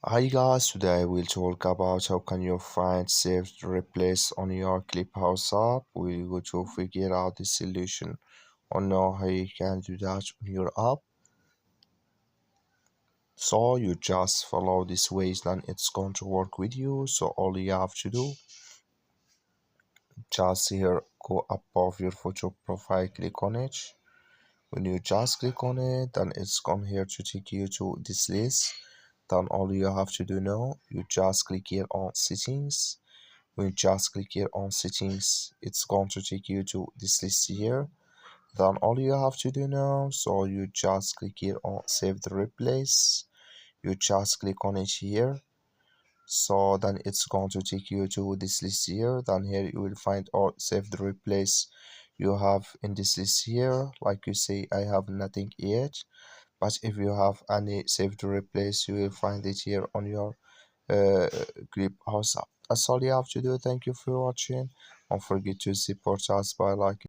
Hi guys, today we'll talk about how can you find saved replays on your Clubhouse app. We're going to figure out the solution on how you can do that on your app. So you just follow these ways, then it's going to work with you. So all you have to do, just here go above your photo profile, click on it. When you just click on it, then it's going here to take you to this list. Then all you have to do now, you just click here on settings. When you just click here on settings, it's going to take you to this list here. Then all you have to do now, so you just click here on save the replace. You just click on it here. So then it's going to take you to this list here. Then here you will find all save the replace you have in this list here. Like you say, I have nothing yet. But if you have any save the replace, you will find it here on your Clubhouse app. That's all you have to do. Thank you for watching. Don't forget to support us by liking.